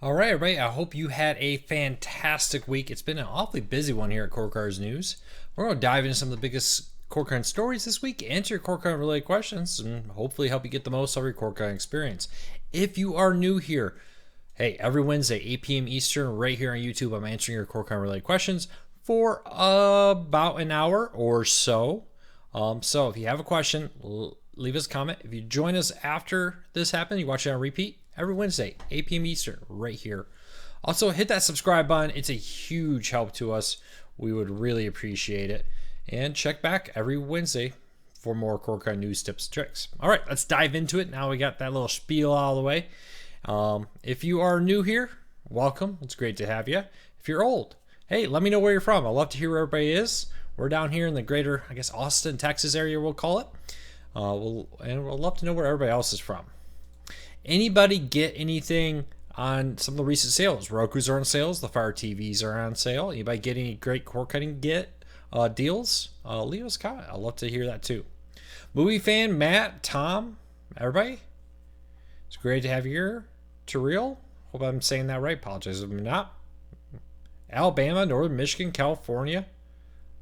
All right, everybody. I hope you had a fantastic week. It's been an awfully busy one here at Core Cars News. We're going to dive into some of the biggest Core Car stories this week, answer your Core Car related questions, and hopefully help you get the most out of your Core Car experience. If you are new here, hey, every Wednesday, 8 p.m. Eastern, right here on YouTube, I'm answering your Core Car related questions for about an hour or so. So if you have a question, leave us a comment. If you join us after this happened, you watch it on repeat every Wednesday, 8 p.m. Eastern, right here. Also, hit that subscribe button. It's a huge help to us. We would really appreciate it. And check back every Wednesday for more Core Car news, tips, and tricks. All right, let's dive into it. Now we got that little spiel out of the way. If you are new here, welcome. It's great to have you. If you're old, hey, let me know where you're from. I'd love to hear where everybody is. We're down here in the greater, Austin, Texas area, we'll call it. We'll love to know where everybody else is from. Anybody get anything on some of the recent sales? Roku's are on sales. The Fire TVs are on sale. Anybody get any great cord cutting deals? Leave us a comment. I'd love to hear that too. Movie fan Matt, Tom, everybody. It's great to have you here. Terrell, hope I'm saying that right. Apologize if I'm not. Alabama, Northern Michigan, California,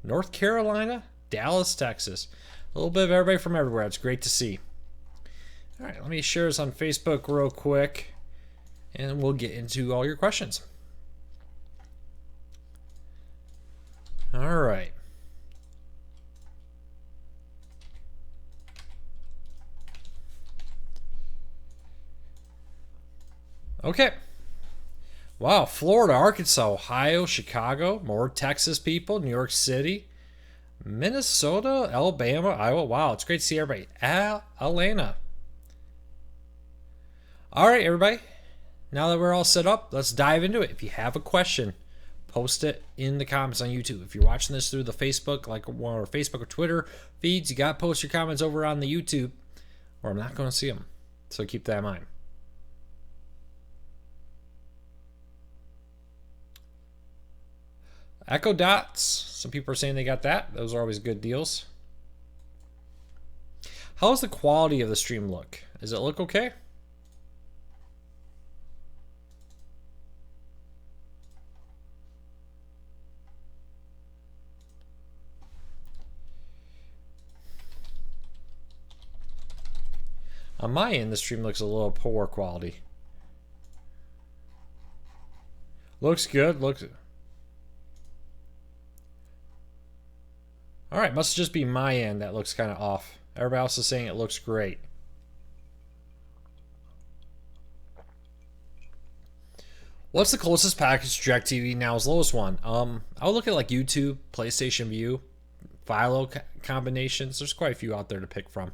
North Carolina, Dallas, Texas. A little bit of everybody from everywhere. It's great to see. All right, let me share this on Facebook real quick, and we'll get into all your questions. All right. Okay. Wow, Florida, Arkansas, Ohio, Chicago, more Texas people, New York City, Minnesota, Alabama, Iowa. Wow, it's great to see everybody. Atlanta. All right, everybody. Now that we're all set up, let's dive into it. If you have a question, post it in the comments on YouTube. If you're watching this through the Facebook, like one or Facebook or Twitter feeds, you got to post your comments over on the YouTube, or I'm not going to see them. So keep that in mind. Echo Dots. Some people are saying they got that. Those are always good deals. How's the quality of the stream look? Does it look okay? On my end, the stream looks a little poor quality. Looks good. Looks. All right, must just be my end that looks kind of off. Everybody else is saying it looks great. What's the closest package to DirecTV Now's lowest one? I'll look at like YouTube, PlayStation Vue, Philo combinations. There's quite a few out there to pick from.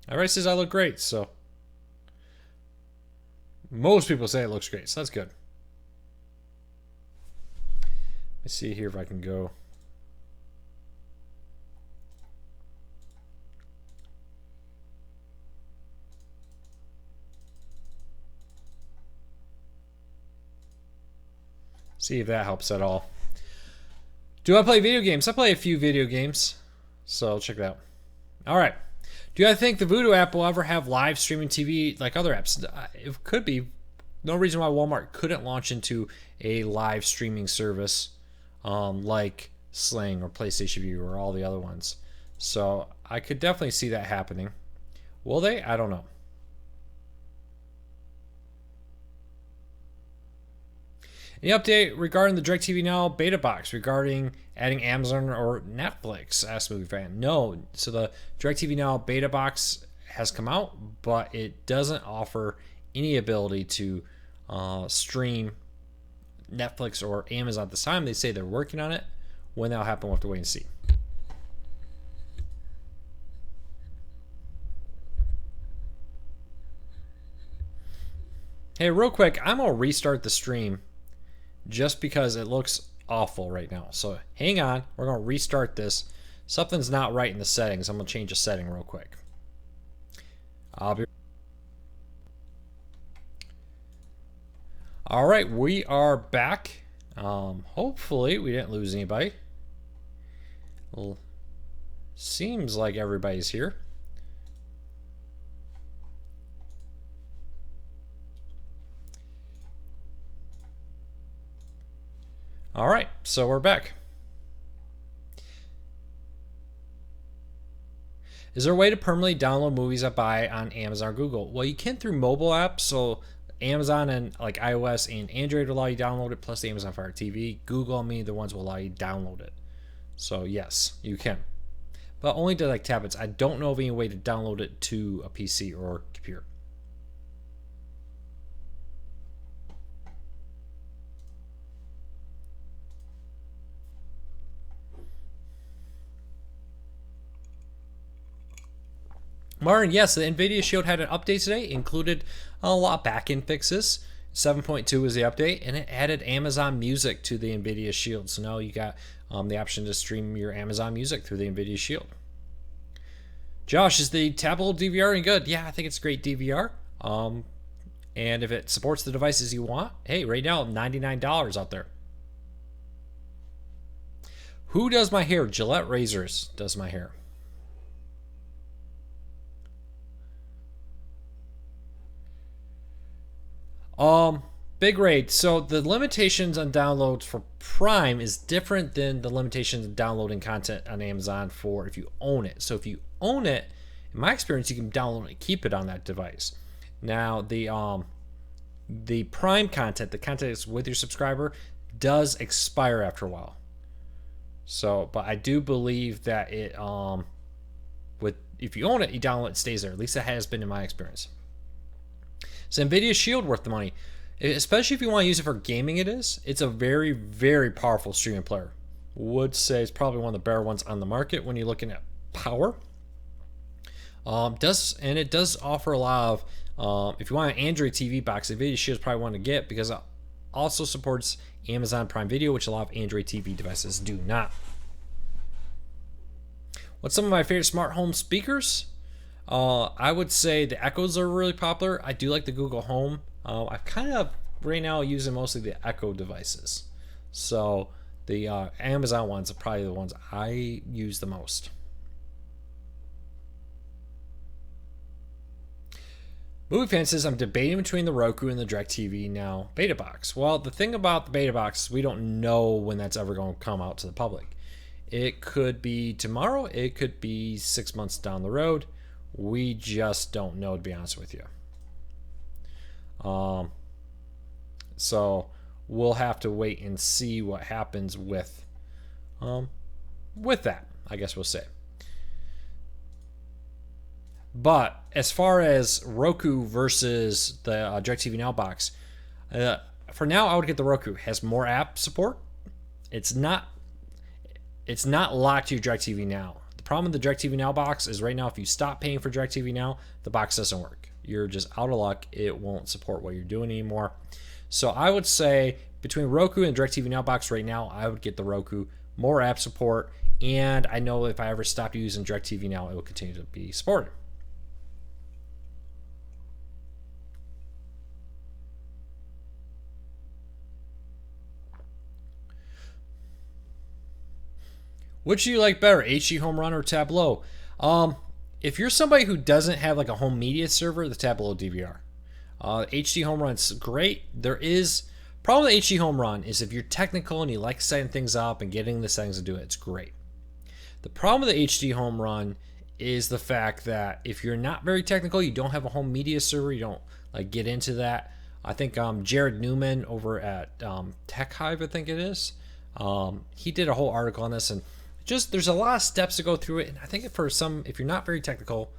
Everybody says I look great, so most people say it looks great, so that's good. Let me see here if I can go. See if that helps at all. Do I play video games? I play a few video games, so check it out. All right. Do I think the Vudu app will ever have live streaming TV like other apps? It could be. No reason why Walmart couldn't launch into a live streaming service like Sling or PlayStation Vue or all the other ones. So I could definitely see that happening. Will they? I don't know. Any update regarding the DirecTV Now beta box regarding adding Amazon or Netflix? Asked Movie Fan. No. So the DirecTV Now beta box has come out, but it doesn't offer any ability to stream Netflix or Amazon at this time. They say they're working on it. When that'll happen, we'll have to wait and see. Hey, real quick, I'm going to restart the stream just because it looks awful right now. So hang on. We're going to restart this. Something's not right in the settings. I'm going to change a setting real quick. I'll be... All right, we are back. Hopefully we didn't lose anybody. Well, seems like everybody's here. All right, so we're back. Is there a way to permanently download movies I buy on Amazon or Google? Well, you can through mobile apps. So Amazon and like iOS and Android will allow you to download it, plus the Amazon Fire TV. Google and me, the ones will allow you to download it. So yes, you can. But only to like tablets. I don't know of any way to download it to a PC or computer. Martin, yes, the NVIDIA Shield had an update today. It included a lot of back-end fixes. 7.2 was the update, and it added Amazon Music to the NVIDIA Shield. So now you got the option to stream your Amazon Music through the NVIDIA Shield. Josh, is the Tablo DVR any good? Yeah, I think it's a great DVR. And if it supports the devices you want, hey, right now, $99 out there. Who does my hair? Gillette Razors does my hair. Big Raid. So the limitations on downloads for Prime is different than the limitations on downloading content on Amazon for if you own it. So if you own it, in my experience, you can download it and keep it on that device. Now the Prime content, the content that's with your subscriber, does expire after a while. So, but I do believe that it with if you own it, you download it, stays there. At least it has been in my experience. Is NVIDIA Shield worth the money? Especially if you want to use it for gaming, it is. It's a very, very powerful streaming player. Would say it's probably one of the better ones on the market when you're looking at power. It does offer a lot of, if you want an Android TV box, NVIDIA Shield is probably one to get because it also supports Amazon Prime Video, which a lot of Android TV devices do not. What's some of my favorite smart home speakers? I would say the Echoes are really popular. I do like the Google Home. I've kind of right now using mostly the Echo devices. So the Amazon ones are probably the ones I use the most. Movie Fan says, I'm debating between the Roku and the DirecTV Now Beta Box. Well, the thing about the Beta Box is we don't know when that's ever going to come out to the public. It could be tomorrow. It could be 6 months down the road. We just don't know, to be honest with you. So we'll have to wait and see what happens with that, I guess we'll say. But as far as Roku versus the DirecTV Now box, for now I would get the Roku. It has more app support. It's not locked to your DirecTV Now. The problem with the DirecTV Now box is right now if you stop paying for DirecTV Now, the box doesn't work. You're just out of luck. It won't support what you're doing anymore. So I would say between Roku and DirecTV Now box right now, I would get the Roku, more app support, and I know if I ever stop using DirecTV Now, it will continue to be supported. Which do you like better, HD Home Run or Tablo? If you're somebody who doesn't have like a home media server, the Tablo DVR. HD Home Run's great. There is problem with HD Home Run is if you're technical and you like setting things up and getting the settings to do it, it's great. The problem with the HD Home Run is the fact that if you're not very technical, you don't have a home media server, you don't like get into that. I think Jared Newman over at Tech Hive, I think it is, he did a whole article on this, and just there's a lot of steps to go through it. And I think if you're not very technical,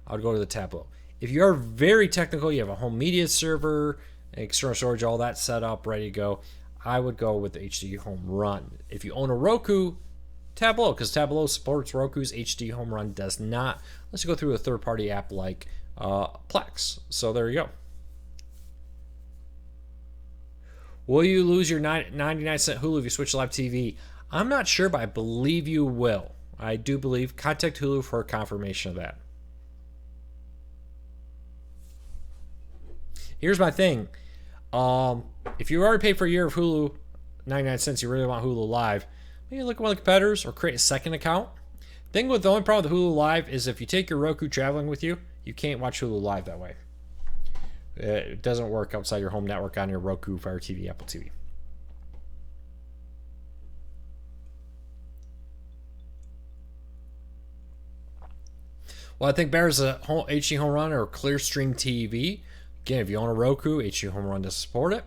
I would go to the Tablo. If you are very technical, you have a home media server, external storage, all that set up, ready to go, I would go with the HD Home Run. If you own a Roku, Tablo, because Tablo supports Roku's, HD Home Run does not, unless you go through a third-party app like Plex. So there you go. Will you lose your 99-cent Hulu if you switch to live TV? I'm not sure, but I believe you will. I do believe. Contact Hulu for confirmation of that. Here's my thing. If you already paid for a year of Hulu, 99 cents, you really want Hulu Live, maybe look at one of the competitors or create a second account. The only problem with Hulu Live is if you take your Roku traveling with you, you can't watch Hulu Live that way. It doesn't work outside your home network on your Roku, Fire TV, Apple TV. Well, I think better is a HD Home Run or Clearstream TV. Again, if you own a Roku, HD Home Run does support it.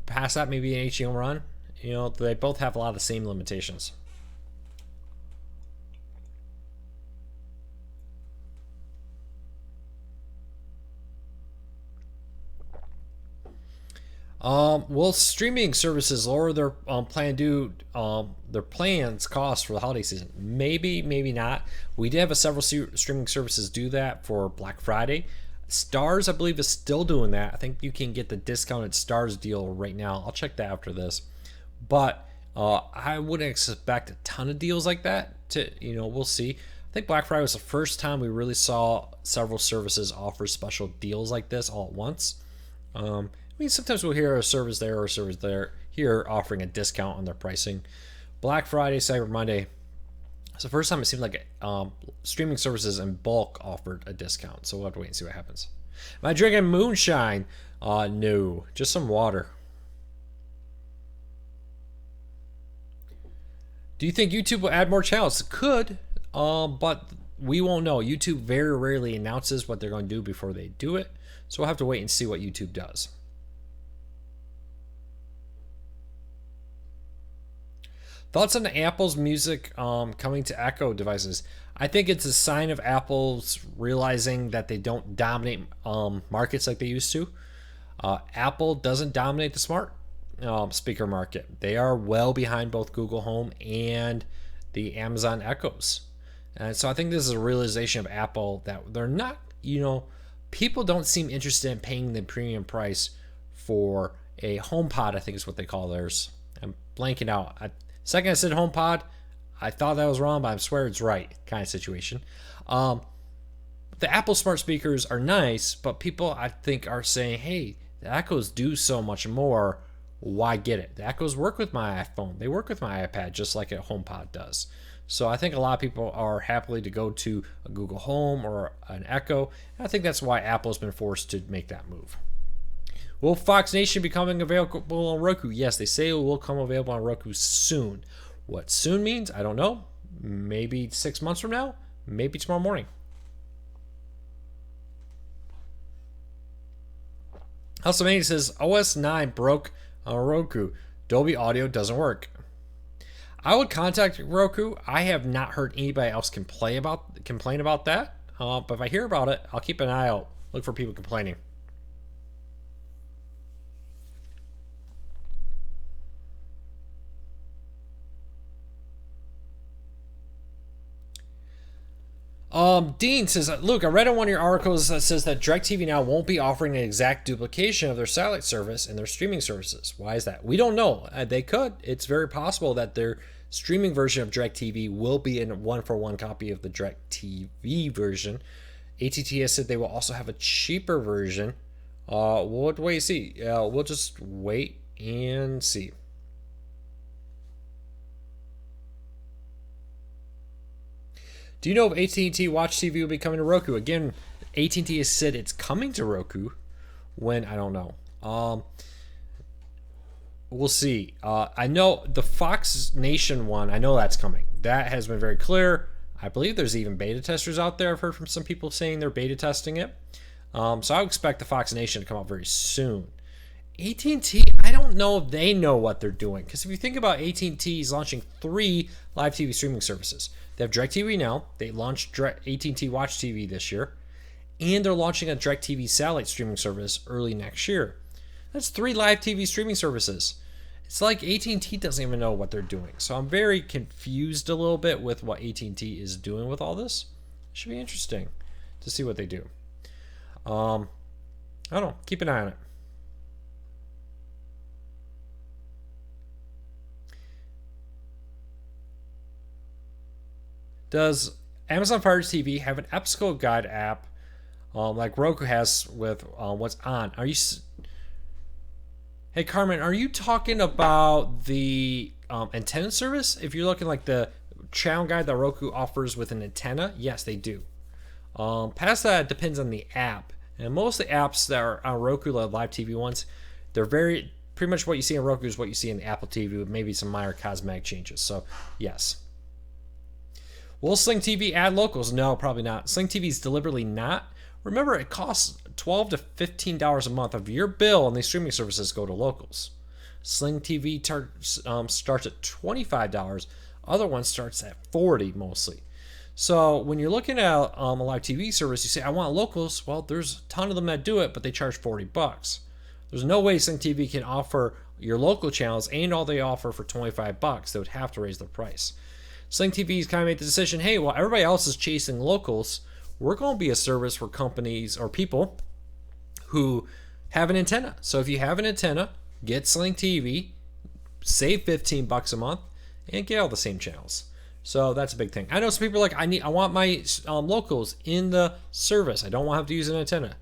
Past that, maybe an HD Home Run. You know, they both have a lot of the same limitations. Will streaming services lower their their plans cost for the holiday season? Maybe, maybe not. We did have several streaming services do that for Black Friday. Stars, I believe, is still doing that. I think you can get the discounted Stars deal right now. I'll check that after this. But I wouldn't expect a ton of deals like that. We'll see. I think Black Friday was the first time we really saw several services offer special deals like this all at once. Sometimes we'll hear a service there or a service there here offering a discount on their pricing. Black Friday, Cyber Monday, it's the first time it seemed like streaming services in bulk offered a discount. So we'll have to wait and see what happens. Am I drinking moonshine? No, just some water. Do you think YouTube will add more channels? It could, but we won't know. YouTube very rarely announces what they're going to do before they do it. So we'll have to wait and see what YouTube does. Thoughts on Apple's music coming to Echo devices? I think it's a sign of Apple's realizing that they don't dominate markets like they used to. Apple doesn't dominate the smart speaker market. They are well behind both Google Home and the Amazon Echoes. And so I think this is a realization of Apple that they're not, people don't seem interested in paying the premium price for a HomePod, I think is what they call theirs. I'm blanking out. Second I said HomePod, I thought that was wrong, but I swear it's right kind of situation. The Apple smart speakers are nice, but people, I think, are saying, hey, the Echoes do so much more. Why get it? The Echoes work with my iPhone. They work with my iPad just like a HomePod does. So I think a lot of people are happily to go to a Google Home or an Echo. And I think that's why Apple's been forced to make that move. Will Fox Nation be coming available on Roku? Yes, they say it will come available on Roku soon. What soon means, I don't know. Maybe 6 months from now. Maybe tomorrow morning. Hustlemania says OS 9 broke on Roku. Dolby Audio doesn't work. I would contact Roku. I have not heard anybody else complain about that. But if I hear about it, I'll keep an eye out. Look for people complaining. Dean says, Luke, I read in one of your articles that says that DirecTV now won't be offering an exact duplication of their satellite service and their streaming services. Why is that? We don't know. They could. It's very possible that their streaming version of DirecTV will be a one-for-one copy of the DirecTV version. AT&T has said they will also have a cheaper version. We'll wait and see. We'll just wait and see. Do you know if AT&T Watch TV will be coming to Roku? Again, AT&T has said it's coming to Roku. When? I don't know. We'll see. I know the Fox Nation one, I know that's coming. That has been very clear. I believe there's even beta testers out there. I've heard from some people saying they're beta testing it. So I expect the Fox Nation to come out very soon. AT&T, I don't know if they know what they're doing. Because if you think about AT&T is launching 3 live TV streaming services. They have DirecTV now. They launched AT&T Watch TV this year. And they're launching a DirecTV satellite streaming service early next year. That's 3 live TV streaming services. It's like AT&T doesn't even know what they're doing. So I'm very confused a little bit with what AT&T is doing with all this. It should be interesting to see what they do. I don't know. Keep an eye on it. Does Amazon Fire TV have an episode guide app like Roku has with what's on? Hey Carmen, are you talking about the antenna service? If you're looking like the channel guide that Roku offers with an antenna, yes, they do. Past that, it depends on the app. And most of the apps that are on Roku, the live TV ones, they're pretty much what you see on Roku is what you see in Apple TV with maybe some minor cosmetic changes. So, yes. Will Sling TV add locals? No, probably not. Sling TV is deliberately not. Remember, it costs $12 to $15 a month of your bill on these streaming services go to locals. Sling TV starts at $25. Other ones starts at $40 mostly. So when you're looking at a live TV service, you say, I want locals. Well, there's a ton of them that do it, but they charge $40. There's no way Sling TV can offer your local channels and all they offer for $25. They would have to raise the price. Sling TV's kind of made the decision, hey, while everybody else is chasing locals, we're going to be a service for companies or people who have an antenna. So if you have an antenna, get Sling TV, save $15 a month, and get all the same channels. So that's a big thing. I know some people are like, I want my locals in the service. I don't want to have to use an antenna.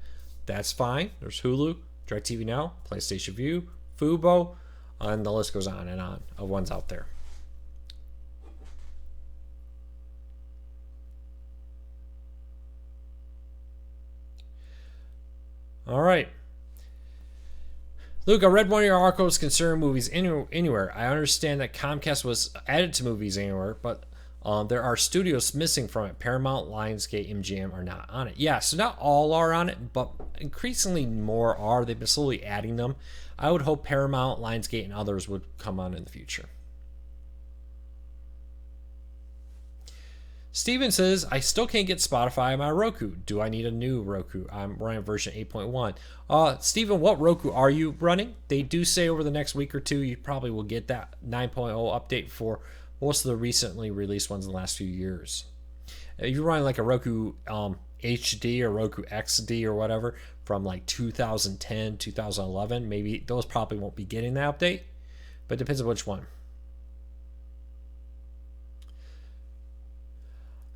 That's fine. There's Hulu, DirecTV Now, PlayStation Vue, Fubo, and the list goes on and on of ones out there. All right. Luke, I read one of your articles concerning Movies Anywhere. I understand that Comcast was added to Movies Anywhere, but there are studios missing from it. Paramount, Lionsgate, MGM are not on it. Yeah, so not all are on it, but increasingly more are. They've been slowly adding them. I would hope Paramount, Lionsgate, and others would come on in the future. Steven says, I still can't get Spotify on my Roku. Do I need a new Roku? I'm running version 8.1. Steven, what Roku are you running? They do say over the next week or two, you probably will get that 9.0 update for most of the recently released ones in the last few years. If you're running like a Roku HD or Roku XD or whatever from like 2010, 2011, maybe those probably won't be getting that update, but it depends on which one.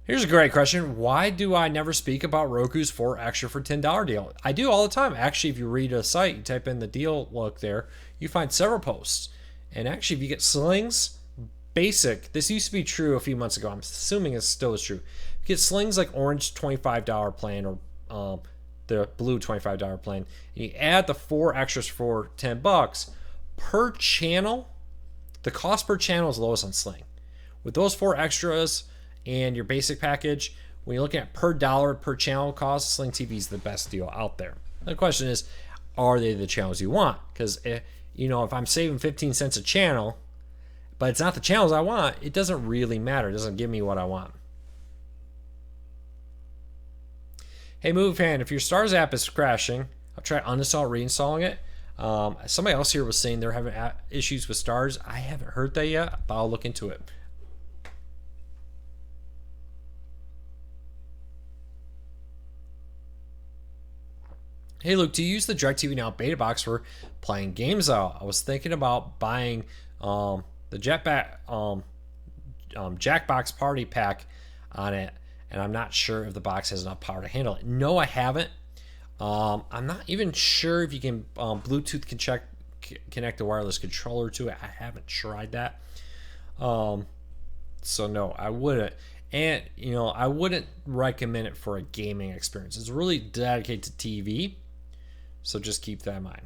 Here's a great question. Why do I never speak about Roku's 4 extra for $10 deal? I do all the time. Actually, if you read a site, you type in the deal look there, you find several posts. And actually, if you get Slings Basic, this used to be true a few months ago. I'm assuming it still is true. You get Slings like Orange $25 plan or the Blue $25 plan. And you add the 4 extras for $10 per channel. The cost per channel is lowest on Sling. With those 4 extras and your basic package, when you're looking at per dollar per channel cost, Sling TV is the best deal out there. The question is, are they the channels you want? Because if I'm saving 15 cents a channel, but it's not the channels I want, it doesn't really matter. It doesn't give me what I want. Hey, Movie Fan, if your Stars app is crashing, I'll try uninstall, reinstalling it. Somebody else here was saying they're having issues with Stars. I haven't heard that yet, but I'll look into it. Hey Luke, do you use the DirecTV Now beta box for playing games out? I was thinking about buying the Jackbox Party Pack on it, and I'm not sure if the box has enough power to handle it. No, I haven't. I'm not even sure if you can Bluetooth connect a wireless controller to it. I haven't tried that. So no, I wouldn't. And I wouldn't recommend it for a gaming experience. It's really dedicated to TV. So just keep that in mind.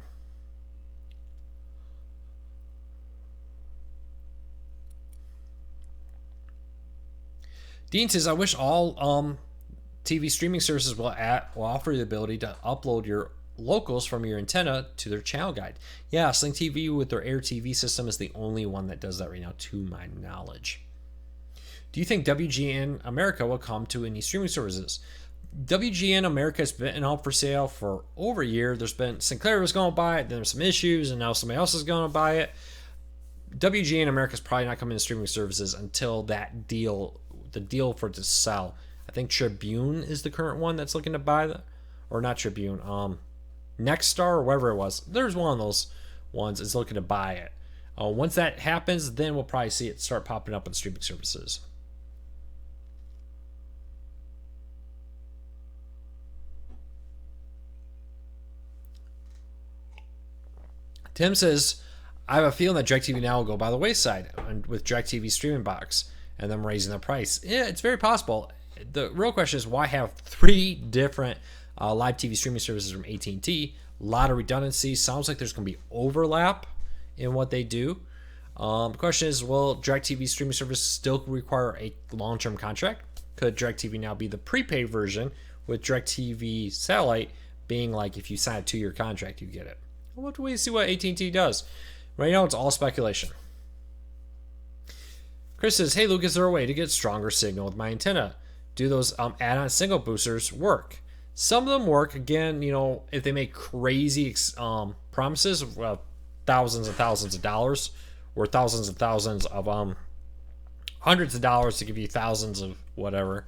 Dean says, I wish all TV streaming services will offer the ability to upload your locals from your antenna to their channel guide. Yeah, Sling TV with their Air TV system is the only one that does that right now, to my knowledge. Do you think WGN America will come to any streaming services? WGN America has been out for sale for over a year. There's been Sinclair was going to buy it, then there's some issues, and now somebody else is going to buy it. WGN America is probably not coming to streaming services until the deal for it to sell. I think Tribune is the current one that's looking to buy that, or not Tribune. Nexstar or whatever it was. There's one of those ones is looking to buy it. Once that happens, then we'll probably see it start popping up on streaming services. Tim says, I have a feeling that DirecTV Now will go by the wayside with DirecTV Streaming Box and them raising the price. Yeah, it's very possible. The real question is, why have 3 different live TV streaming services from AT&T? A lot of redundancy. Sounds like there's going to be overlap in what they do. The question is, will DirecTV streaming service still require a long-term contract? could DirecTV Now be the prepaid version, with DirecTV Satellite being like if you sign a 2-year contract, you get it? We'll have to wait and see what AT&T does. Right now, it's all speculation. Chris says, hey Luke, is there a way to get stronger signal with my antenna? Do those add-on single boosters work? Some of them work. Again, if they make crazy promises of thousands and thousands of dollars, or thousands and thousands of hundreds of dollars to give you thousands of whatever.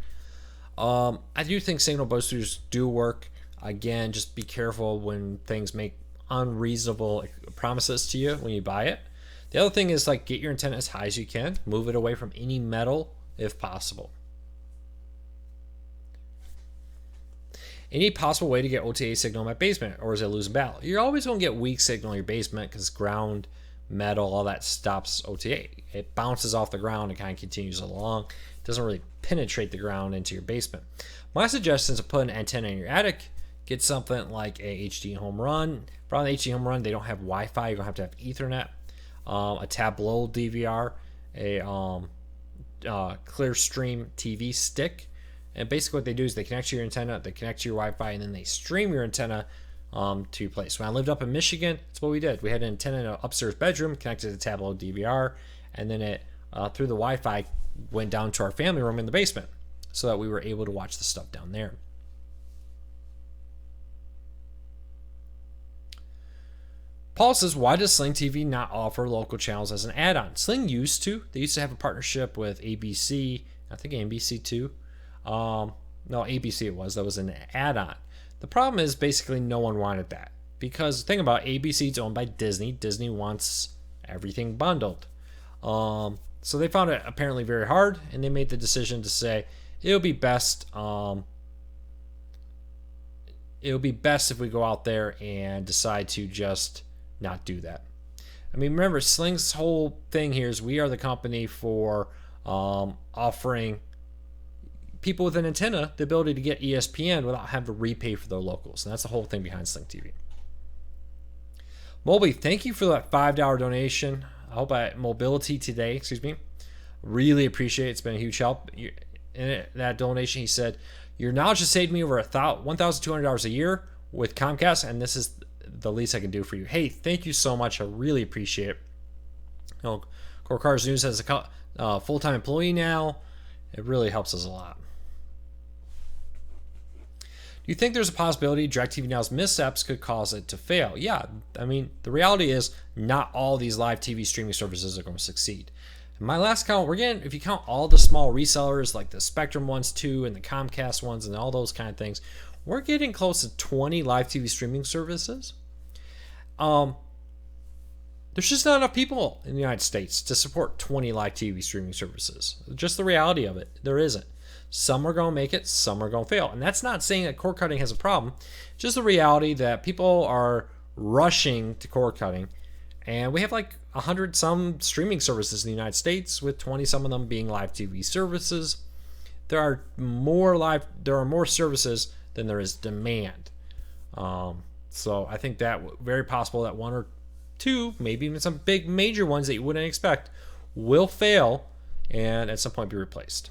I do think signal boosters do work. Again, just be careful when things make unreasonable promises to you when you buy it. The other thing is get your antenna as high as you can. Move it away from any metal if possible. Any possible way to get OTA signal in my basement, or is it losing battle? You're always going to get weak signal in your basement because ground, metal, all that stops OTA. It bounces off the ground and kind of continues along. It doesn't really penetrate the ground into your basement. My suggestion is to put an antenna in your attic. Get something like a HD Home Run. Probably HD Home Run, they don't have Wi-Fi. You're going to have Ethernet. A Tableau DVR, a Clearstream TV stick. And basically what they do is they connect to your antenna, they connect to your Wi-Fi, and then they stream your antenna to your place. When I lived up in Michigan, that's what we did. We had an antenna in an upstairs bedroom connected to Tableau DVR, and then it, through the Wi-Fi, went down to our family room in the basement so that we were able to watch the stuff down there. Paul says, why does Sling TV not offer local channels as an add-on? Sling used to. They used to have a partnership with ABC, I think NBC too. No, ABC it was. That was an add-on. The problem is basically no one wanted that. Because the thing about ABC, it's owned by Disney. Disney wants everything bundled. So they found it apparently very hard, and they made the decision to say it'll be best if we go out there and decide to just not do that. I mean, remember, Sling's whole thing here is we are the company for offering people with an antenna the ability to get ESPN without having to repay for their locals. And that's the whole thing behind Sling TV. Moby, thank you for that $5 donation. I hope Mobility Today, really appreciate it. It's been a huge help. In that donation, he said, your knowledge has saved me over $1,200 a year with Comcast, and this is the least I can do for you. Hey, thank you so much. I really appreciate it. Core Cars News has a full-time employee now. It really helps us a lot. Do you think there's a possibility DirecTV Now's missteps could cause it to fail? Yeah, I mean, the reality is not all these live TV streaming services are going to succeed. In my last count, we're getting, if you count all the small resellers like the Spectrum ones too, and the Comcast ones and all those kind of things, we're getting close to 20 live TV streaming services. There's just not enough people in the United States to support 20 live TV streaming services. Just the reality of it. There isn't. Some are going to make it, some are going to fail. And that's not saying that cord cutting has a problem. Just the reality that people are rushing to cord cutting. And we have like 100 some streaming services in the United States, with 20 some of them being live TV services. There are more services than there is demand. So I think that very possible that one or two, maybe even some big major ones that you wouldn't expect, will fail and at some point be replaced.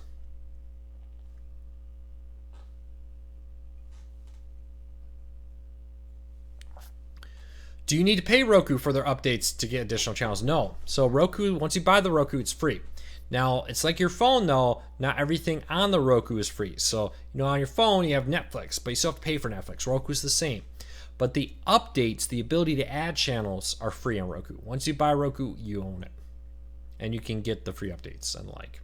Do you need to pay Roku for their updates to get additional channels? No. So Roku, once you buy the Roku, it's free. Now, it's like your phone though, not everything on the Roku is free. So, on your phone you have Netflix, but you still have to pay for Netflix. Roku's the same. But the updates, the ability to add channels, are free on Roku. Once you buy Roku, you own it. And you can get the free updates and the like.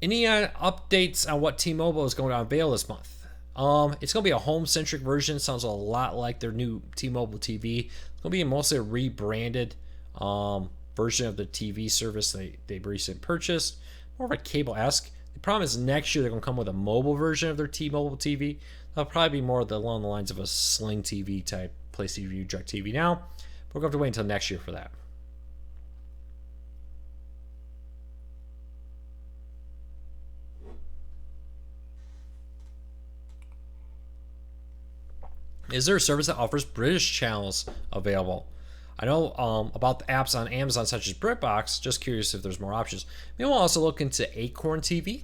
Any updates on what T-Mobile is going to unveil this month? It's going to be a home-centric version. Sounds a lot like their new T-Mobile TV. It's going to be mostly a rebranded version of the TV service they recently purchased. More of a cable-esque. The problem is next year they're going to come with a mobile version of their T-Mobile TV. That'll probably be more along the lines of a Sling TV type place to view DirecTV Now. But we're going to have to wait until next year for that. Is there a service that offers British channels available? I know about the apps on Amazon such as BritBox. Just curious if there's more options. Maybe we'll also look into Acorn TV.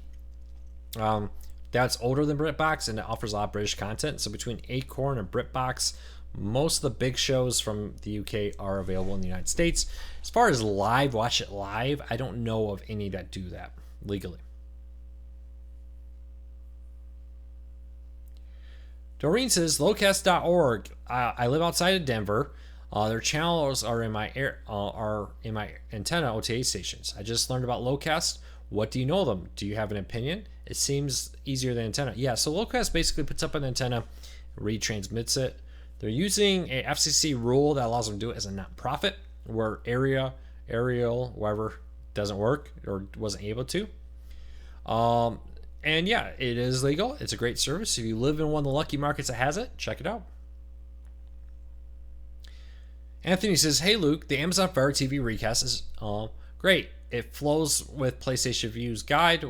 That's older than BritBox and it offers a lot of British content. So between Acorn and BritBox, most of the big shows from the UK are available in the United States. As far as live, watch it live, I don't know of any that do that legally. Doreen says, locast.org. I live outside of Denver. Their channels are in my antenna OTA stations. I just learned about Locast. What do you know of them? Do you have an opinion? It seems easier than antenna. Yeah, so Locast basically puts up an antenna, retransmits it. They're using a FCC rule that allows them to do it as a nonprofit, where aerial, whatever, doesn't work or wasn't able to. And yeah, it is legal. It's a great service. If you live in one of the lucky markets that has it, check it out. Anthony says, hey Luke, the Amazon Fire TV recast is great. It flows with PlayStation View's guide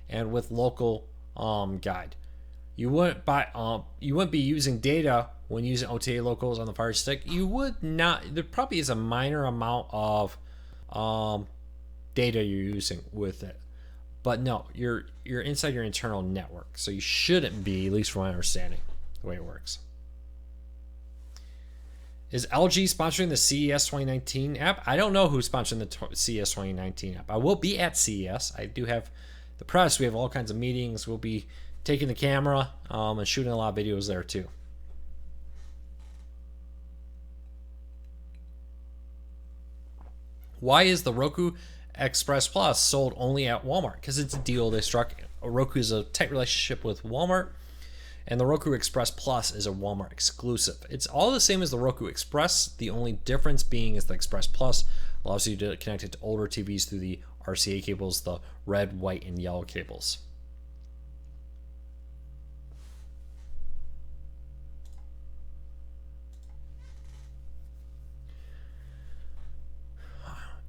and with local guide. You wouldn't be using data when using OTA locals on the Fire Stick. You would not. There probably is a minor amount of data you're using with it, but no, you're inside your internal network, so you shouldn't be, at least from my understanding, the way it works. Is LG sponsoring the CES 2019 app? I don't know who's sponsoring the CES 2019 app. I will be at CES. I do have the press. We have all kinds of meetings. We'll be taking the camera and shooting a lot of videos there too. Why is the Roku Express Plus sold only at Walmart? Because it's a deal they struck. Roku is a tight relationship with Walmart. And the Roku Express Plus is a Walmart exclusive. It's all the same as the Roku Express. The only difference being is the Express Plus allows you to connect it to older TVs through the RCA cables, the red, white, and yellow cables.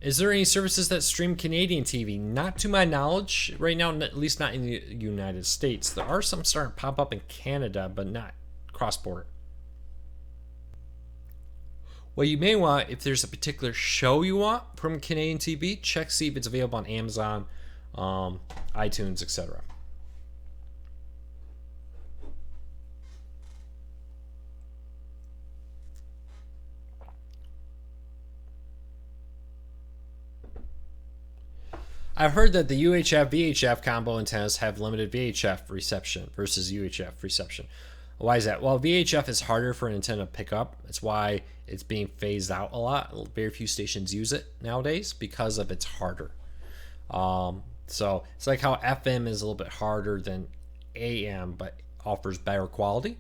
Is there any services that stream Canadian TV? Not to my knowledge right now, at least not in the United States. There are some starting to pop up in Canada, but not cross-border. What you may want, if there's a particular show you want from Canadian TV, check see if it's available on Amazon, iTunes, etc. I've heard that the UHF VHF combo antennas have limited VHF reception versus UHF reception. Why is that? Well, VHF is harder for an antenna to pick up. That's why it's being phased out a lot. Very few stations use it nowadays because of it's harder. So it's like how FM is a little bit harder than AM, but offers better quality.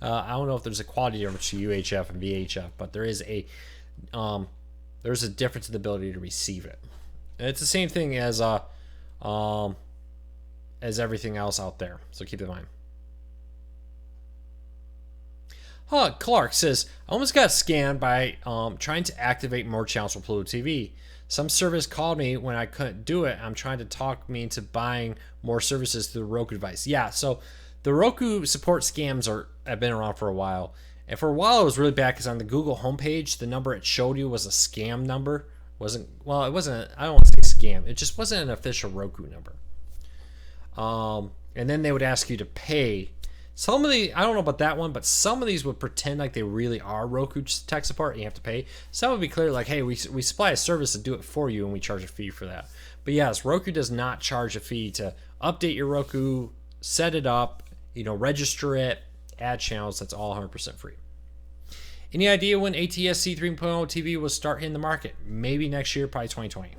I don't know if there's a quality difference to UHF and VHF, but there is there's a difference in the ability to receive it. It's the same thing as everything else out there, so keep it in mind. Clark says, I almost got scammed by trying to activate more channels for Pluto TV. Some service called me when I couldn't do it. I'm trying to talk me into buying more services through the Roku device. Yeah, so the Roku support scams have been around for a while. And for a while it was really bad because on the Google homepage, the number it showed you was a scam number. It wasn't, I don't want to say scam. It just wasn't an official Roku number. And then they would ask you to pay. Some of the, I don't know about that one, but some of these would pretend like they really are Roku tech support and you have to pay. Some would be clear like, hey, we supply a service to do it for you and we charge a fee for that. But yes, Roku does not charge a fee to update your Roku, set it up, register it, add channels. That's all 100% free. Any idea when ATSC 3.0 TV will start hitting the market? Maybe next year, probably 2020.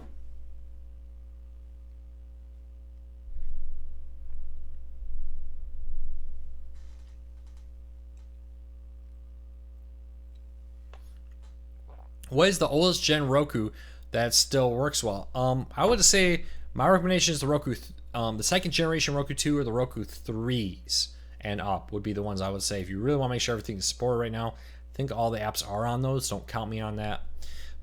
What is the oldest gen Roku that still works well? I would say my recommendation is the Roku, the second generation Roku 2 or the Roku 3s and up would be the ones I would say. If you really want to make sure everything is supported right now, I think all the apps are on those. Don't count me on that.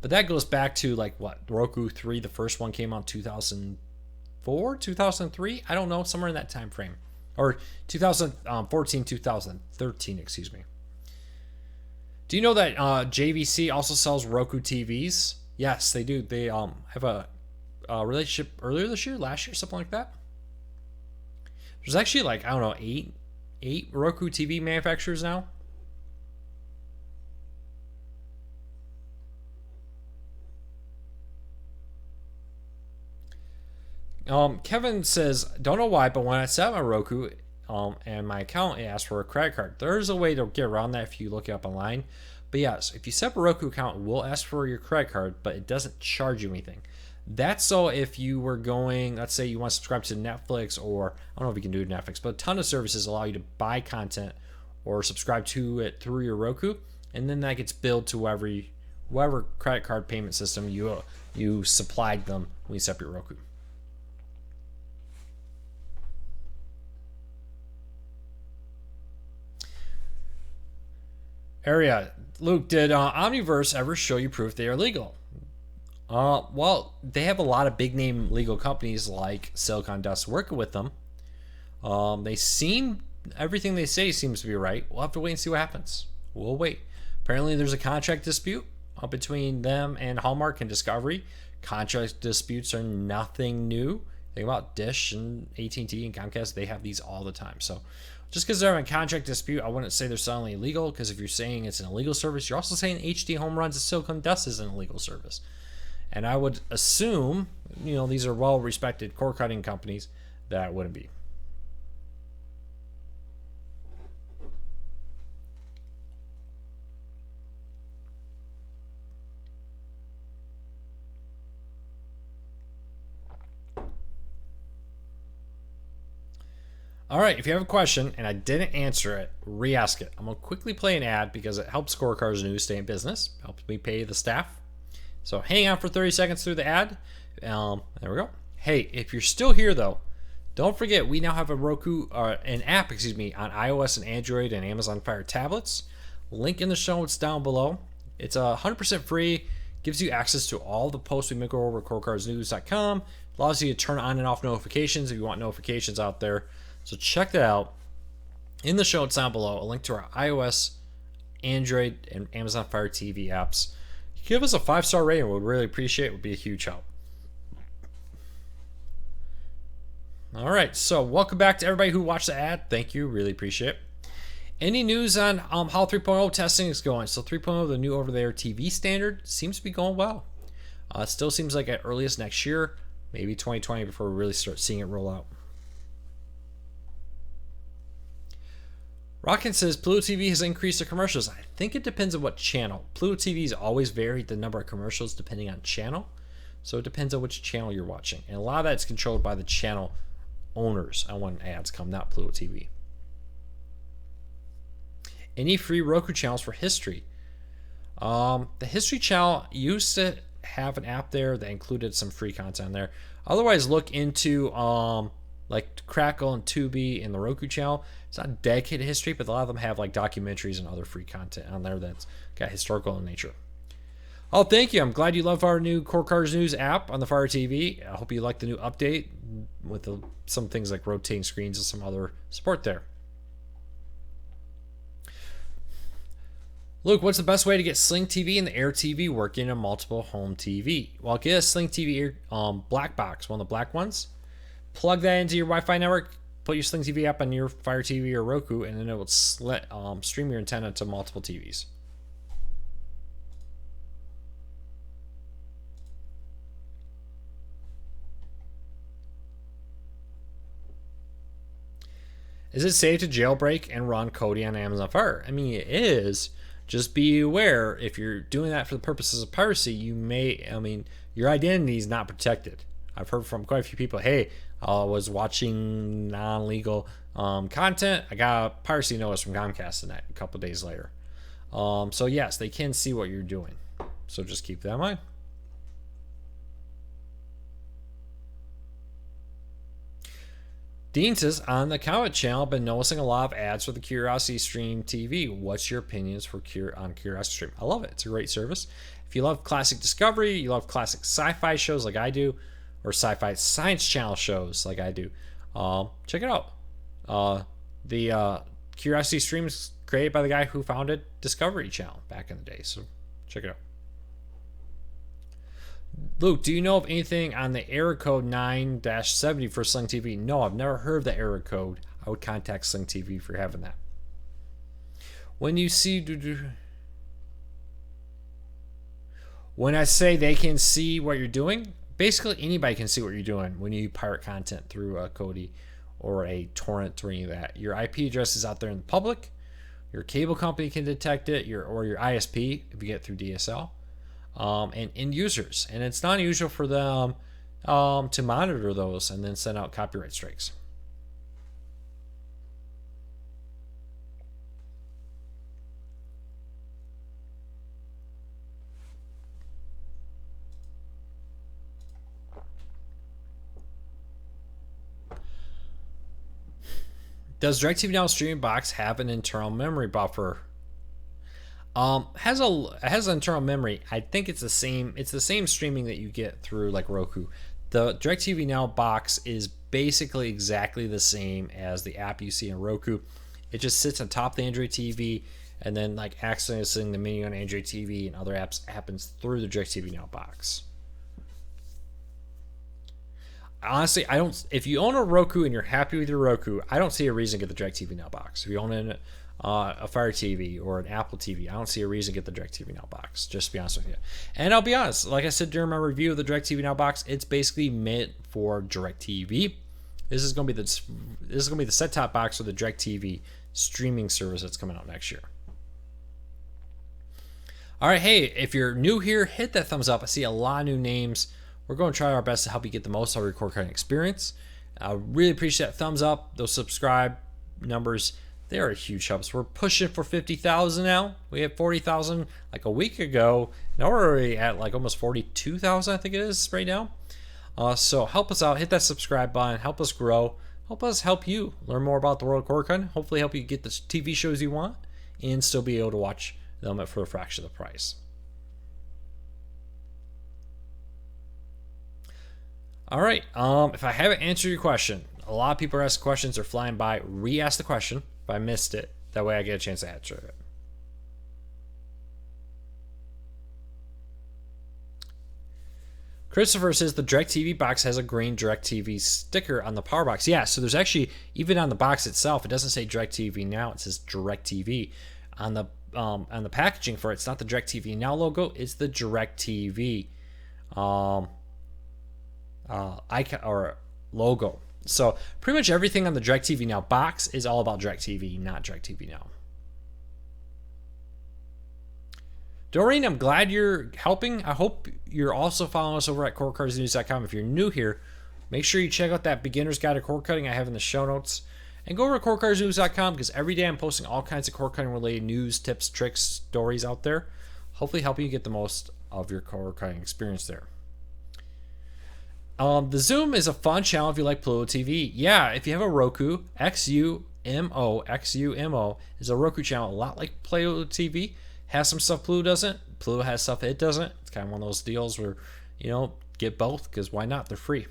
But that goes back to like what? Roku 3, the first one came out 2004, 2003? I don't know, somewhere in that time frame. Or 2014, 2013, excuse me. Do you know that JVC also sells Roku TVs? Yes, they do. They have a relationship earlier this year, last year, something like that. There's actually like, I don't know, eight Roku TV manufacturers now. Kevin says, don't know why, but when I set up my Roku and my account, it asks for a credit card. There's a way to get around that if you look it up online. But yes, if you set up a Roku account, it will ask for your credit card, but it doesn't charge you anything. That's so if you were going, let's say you want to subscribe to Netflix, or I don't know if you can do Netflix, but a ton of services allow you to buy content or subscribe to it through your Roku, and then that gets billed to whatever credit card payment system you supplied them when you set up your Roku. Area, Luke, did Omniverse ever show you proof they are legal? Well, they have a lot of big name legal companies like Silicon Dust working with them. Everything they say seems to be right. We'll have to wait and see what happens. We'll wait. Apparently, there's a contract dispute between them and Hallmark and Discovery. Contract disputes are nothing new. Think about Dish and AT&T and Comcast; they have these all the time. So, just because they're in a contract dispute, I wouldn't say they're suddenly illegal. Because if you're saying it's an illegal service, you're also saying HD Home Runs and Silicon Dust is an illegal service. And I would assume, these are well-respected cord-cutting companies, that wouldn't be. All right, if you have a question and I didn't answer it, re-ask it. I'm going to quickly play an ad because it helps Scorecards News stay in business, helps me pay the staff. So hang on for 30 seconds through the ad. There we go. Hey, if you're still here though, don't forget we now have an app, on iOS and Android and Amazon Fire tablets. Link in the show notes down below. It's 100% free. Gives you access to all the posts we make over at CoreCardsNews.com. Allows you to turn on and off notifications if you want notifications out there. So check that out. In the show notes down below, a link to our iOS, Android, and Amazon Fire TV apps. Give us a 5-star rating. We'd really appreciate it. It would be a huge help. All right. So welcome back to everybody who watched the ad. Thank you. Really appreciate it. Any news on how 3.0 testing is going? So 3.0, the new over-the-air TV standard, seems to be going well. It still seems like at earliest next year, maybe 2020 before we really start seeing it roll out. Rockin says Pluto TV has increased the commercials. I think it depends on what channel. Pluto TV's always varied the number of commercials depending on channel. So it depends on which channel you're watching. And a lot of that's controlled by the channel owners on when ads come, not Pluto TV. Any free Roku channels for history? The History channel used to have an app there that included some free content there. Otherwise, look into like Crackle and Tubi and the Roku channel. It's not dedicated to history, but a lot of them have like documentaries and other free content on there that's got historical in nature. Oh, thank you. I'm glad you love our new Scorecards News app on the Fire TV. I hope you like the new update with some things like rotating screens and some other support there. Luke, what's the best way to get Sling TV and the Air TV working in a multiple home TV? Well, get a Sling TV black box, one of the black ones. Plug that into your Wi-Fi network. Put your Sling TV app on your Fire TV or Roku, and then it will stream your antenna to multiple TVs. Is it safe to jailbreak and run Kodi on Amazon Fire? I mean, it is. Just be aware, if you're doing that for the purposes of piracy, your identity is not protected. I've heard from quite a few people, hey, I was watching non-legal content. I got a piracy notice from Comcast tonight, a couple days later. So yes, they can see what you're doing. So just keep that in mind. Dean says, on the Comet channel, I've been noticing a lot of ads for the Curiosity Stream TV. What's your opinions on Curiosity Stream? I love it. It's a great service. If you love classic Discovery, you love classic sci-fi shows like I do, or sci-fi science channel shows like I do, check it out. The Curiosity Stream is created by the guy who founded Discovery Channel back in the day, so check it out. Luke, do you know of anything on the error code 9-70 for Sling TV? No, I've never heard of the error code. I would contact Sling TV for having that. When you see... When I say they can see what you're doing, basically anybody can see what you're doing when you pirate content through a Kodi or a torrent or any of that. Your IP address is out there in the public. Your cable company can detect it, or your ISP if you get it through DSL, and end users. And it's not unusual for them to monitor those and then send out copyright strikes. Does DirecTV Now streaming box have an internal memory buffer? Has an internal memory. I think it's the same. It's the same streaming that you get through like Roku. The DirecTV Now box is basically exactly the same as the app you see in Roku. It just sits on top of the Android TV, and then like accessing the menu on Android TV and other apps happens through the DirecTV Now box. Honestly, I don't. If you own a Roku and you're happy with your Roku, I don't see a reason to get the DirecTV Now box. If you own a Fire TV or an Apple TV, I don't see a reason to get the DirecTV Now box. Just to be honest with you, and I'll be honest. Like I said during my review of the DirecTV Now box, it's basically meant for DirecTV. This is going to be the set-top box for the DirecTV streaming service that's coming out next year. All right, hey, if you're new here, hit that thumbs up. I see a lot of new names. We're going to try our best to help you get the most out of your cord cutting experience. I really appreciate that thumbs up. Those subscribe numbers, they are a huge help. So we're pushing for 50,000 now. We had 40,000 like a week ago. Now we're already at like almost 42,000, I think it is right now. So help us out. Hit that subscribe button. Help us grow. Help us help you learn more about the world of cord cutting. Hopefully help you get the TV shows you want and still be able to watch them for a fraction of the price. All right, if I haven't answered your question, a lot of people are asking questions or flying by. Re-ask the question if I missed it. That way I get a chance to answer it. Christopher says the DirecTV box has a green DirecTV sticker on the power box. Yeah, so there's actually, even on the box itself, it doesn't say DirecTV Now, it says DirecTV. On the packaging for it, it's not the DirecTV Now logo, it's the DirecTV icon or logo. So pretty much everything on the DirecTV Now box is all about DirecTV, not DirecTV Now. Doreen, I'm glad you're helping. I hope you're also following us over at CordCuttersNews.com. If you're new here, make sure you check out that beginner's guide to cord cutting I have in the show notes. And go over to CordCuttersNews.com because every day I'm posting all kinds of cord cutting related news, tips, tricks, stories out there. Hopefully helping you get the most of your cord cutting experience there. The Zoom is a fun channel if you like Pluto TV. Yeah, if you have a Roku, XUMO is a Roku channel, a lot like Pluto TV. Has some stuff Pluto doesn't. Pluto has stuff it doesn't. It's kind of one of those deals where, get both because why not? They're free.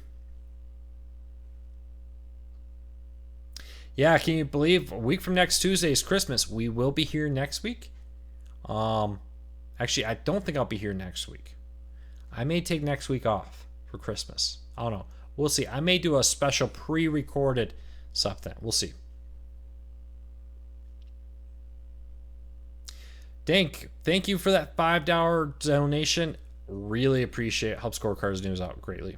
Yeah, can you believe a week from next Tuesday is Christmas? We will be here next week. Actually, I don't think I'll be here next week. I may take next week off for Christmas. I don't know. We'll see. I may do a special pre-recorded something. We'll see. Dank, thank you for that $5 donation. Really appreciate it. Helps Cord Cutters News out greatly.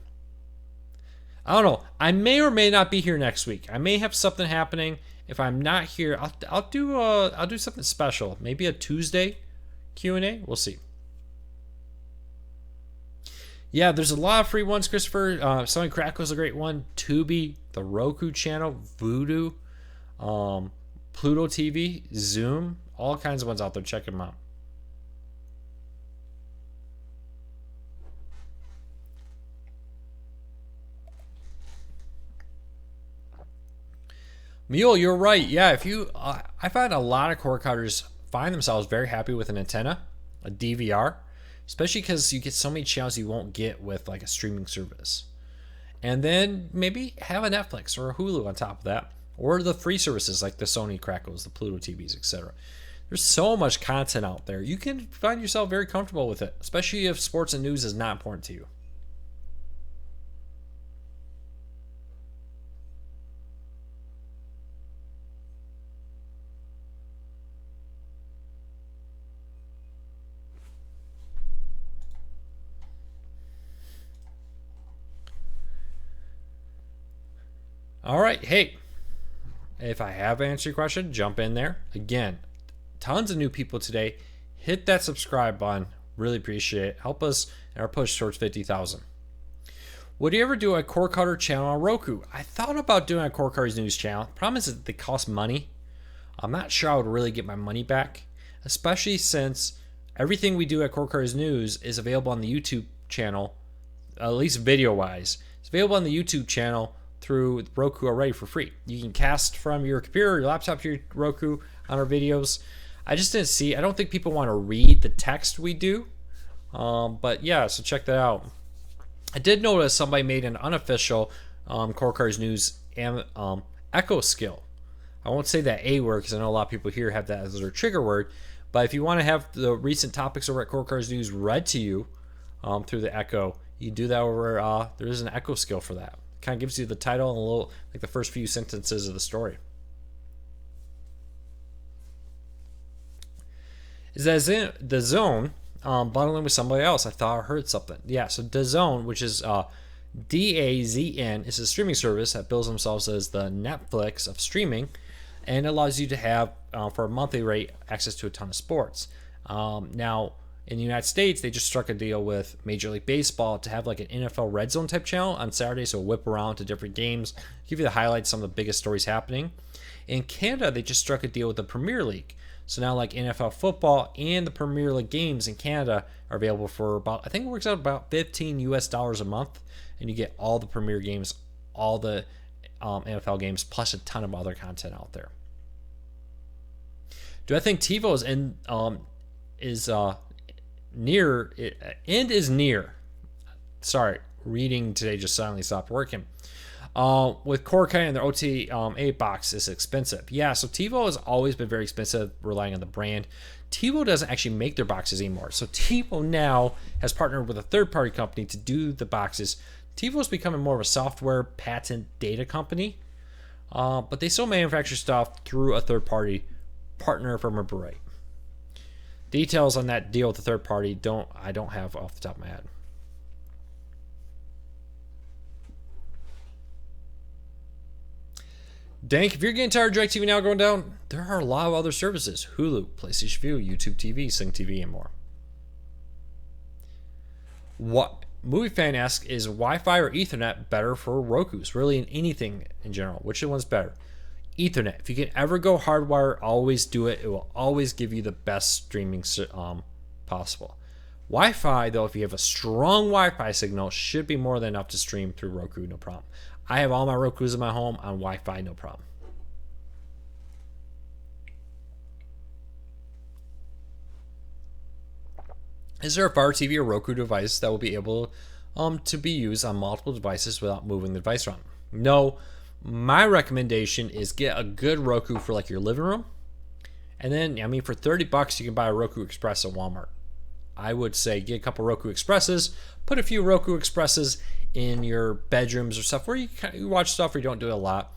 I don't know. I may or may not be here next week. I may have something happening. If I'm not here, I'll do something special. Maybe a Tuesday Q&A. We'll see. Yeah, there's a lot of free ones, Christopher. Sonic Crackle is a great one. Tubi, the Roku channel, Vudu, Pluto TV, Zoom, all kinds of ones out there. Check them out. Mule, you're right. Yeah, if you, I find a lot of cord cutters find themselves very happy with an antenna, a DVR. Especially because you get so many channels you won't get with like a streaming service. And then maybe have a Netflix or a Hulu on top of that. Or the free services like the Sony Crackles, the Pluto TVs, etc. There's so much content out there. You can find yourself very comfortable with it, especially if sports and news is not important to you. All right, hey, if I have answered your question, jump in there. Again, tons of new people today. Hit that subscribe button. Really appreciate it. Help us in our push towards 50,000. Would you ever do a Core Cutter channel on Roku? I thought about doing a Core Cutters News channel. The problem is that they cost money. I'm not sure I would really get my money back, especially since everything we do at Core Cutters News is available on the YouTube channel, at least video-wise. It's available on the YouTube channel through Roku already for free. You can cast from your computer, your laptop to your Roku on our videos. I just didn't see, I don't think people want to read the text we do. But yeah, so check that out. I did notice somebody made an unofficial Core Cutters News echo skill. I won't say that A word because I know a lot of people here have that as their trigger word. But if you want to have the recent topics over at Core Cutters News read to you through the echo, you can do that over, there is an echo skill for that. Kind of gives you the title and a little, like the first few sentences of the story. Is that the Zone bundling with somebody else? I thought I heard something. Yeah, so DAZN, which is DAZN, is a streaming service that bills themselves as the Netflix of streaming, and allows you to have, for a monthly rate, access to a ton of sports. Now, in the United States, they just struck a deal with Major League Baseball to have like an NFL Red Zone type channel on Saturday, so whip around to different games, give you the highlights, some of the biggest stories happening. In Canada, they just struck a deal with the Premier League. So now like NFL football and the Premier League games in Canada are available for about, I think it works out about $15 US a month, and you get all the Premier games, all the NFL games, plus a ton of other content out there. Do I think TiVo is near? Sorry, reading today just suddenly stopped working. With Core Cutter and their OTA box is expensive. Yeah, so TiVo has always been very expensive, relying on the brand. TiVo doesn't actually make their boxes anymore. So TiVo now has partnered with a third-party company to do the boxes. TiVo is becoming more of a software patent data company, but they still manufacture stuff through a third-party partner from a Beret. Details on that deal with the third party I don't have off the top of my head. Dank, if you're getting tired of DirecTV Now going down, there are a lot of other services: Hulu, PlayStation Vue, YouTube TV, Sling TV, and more. What Movie Fan asks, is Wi-Fi or Ethernet better for Roku's? Really, in anything in general, which one's better? Ethernet. If you can ever go hardwire, always do it. It will always give you the best streaming possible. Wi-Fi, though, if you have a strong Wi-Fi signal, should be more than enough to stream through Roku, no problem. I have all my Rokus in my home on Wi-Fi, no problem. Is there a Fire TV or Roku device that will be able to be used on multiple devices without moving the device around? No. My recommendation is get a good Roku for like your living room. And then, I mean, for $30, you can buy a Roku Express at Walmart. I would say get a couple Roku Expresses, put a few Roku Expresses in your bedrooms or stuff where you watch stuff or you don't do it a lot.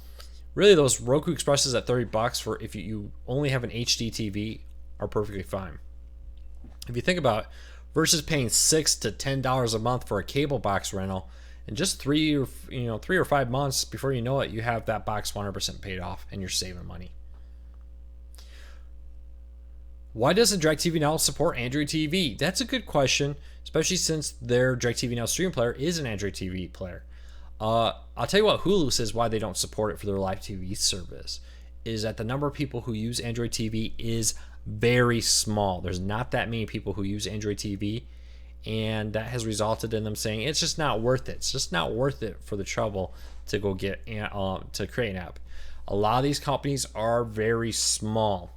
Really, those Roku Expresses at $30 for if you only have an HD TV are perfectly fine. If you think about it, versus paying $6 to $10 a month for a cable box rental, and just 3 or 5 months before you know it, you have that box 100% paid off and you're saving money. Why doesn't DirecTV Now support Android TV? That's a good question, especially since their DirecTV Now stream player is an Android TV player. I'll tell you what Hulu says why they don't support it for their live TV service, is that the number of people who use Android TV is very small. There's not that many people who use Android TV, and that has resulted in them saying it's just not worth it. It's just not worth it for the trouble to go get to create an app. A lot of these companies are very small.